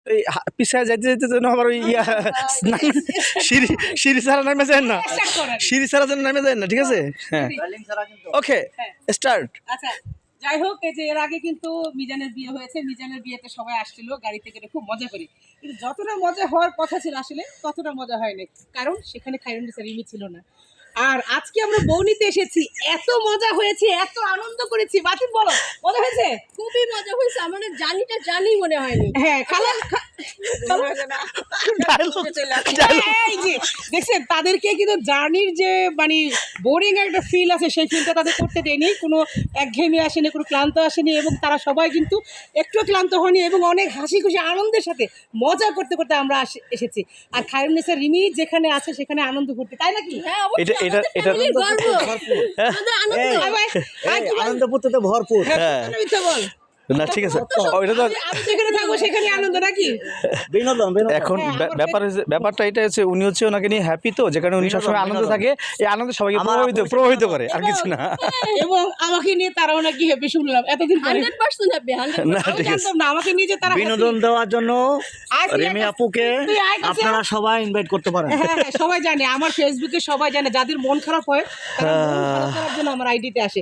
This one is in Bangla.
এই পিছায় যাইতে যাইতে যেন আবার ওই সিঁড়ি ছাড়া নামে যায় না, সিঁড়ি ছাড়া যেন নামে যায় না, ঠিক আছে? হ্যাঁ, ওকে, স্টার্ট। আচ্ছা, যাই হোক, এই যে এর আগে কিন্তু মিজানের বিয়ে হয়েছে, মিজানের বিয়েতে সবাই আসছিল গাড়ি থেকে, খুব মজা করি, কিন্তু যতটা মজা হওয়ার কথা ছিল আসলে ততটা মজা হয়নি, কারণ সেখানে খায়রুন্নিসা রিমি ছিল না। আর আজকে আমরা বৌনিতে এসেছি, এত মজা হয়েছে, এত আনন্দ করেছি। বাতিল বলো, মজা হয়েছে? খুবই মজা হয়েছে, আমার জানি মনে হয়নি। হ্যাঁ, খালা এই যে দেখছেন, তাদেরকে কিন্তু জার্নির যে মানে বোরিং একটা ফিল আছে, সেই ফিলটা তাদের করতে দেয়নি, কোনো একঘেয়েমি আসেনি, কোনো ক্লান্ত আসেনি, এবং তারা সবাই কিন্তু একটু ক্লান্ত হয়নি, এবং অনেক হাসি খুশি আনন্দের সাথে মজা করতে করতে আমরা এসেছি। আর খায়রুন্নিসা রিমি যেখানে আছে সেখানে আনন্দ করতে, তাই নাকি? হ্যাঁ, অবশ্যই, এটা আনন্দ তো ভরপুর। হ্যাঁ, বল না ঠিক আছে, ওইটা তো আমি যেখানে থাকবো সেখানে আনন্দ নাকি? বিনোদন এখন ব্যাপারটা এটা হচ্ছে, উনি হচ্ছে ওনাকে নিয়ে হ্যাপি, তো যেখানে উনি সবসময় আনন্দ থাকে, এই আনন্দ সবাইকে প্রভাবিত করে, আর কিছু না। এবং আমাকে নিয়ে তারাও নাকি হ্যাপি শুনলাম এতদিন পরে। 100% হ্যাপি, 100%। না আমি ঠিক আছে, জানতাম না আমাকে নিয়ে যে তারা বিনোদন দেওয়ার জন্য আয় তুই রিমি এক- আপুকে তুই আয় কাছে। আপনারা সবাই ইনভাইট করতে পারেন। হ্যাঁ, হ্যাঁ, সবাই জানে, আমার ফেসবুকে সবাই জানে, যাদের মন খারাপ হয় তারা মন ভালো করার জন্য আমার আইডিতে আসে।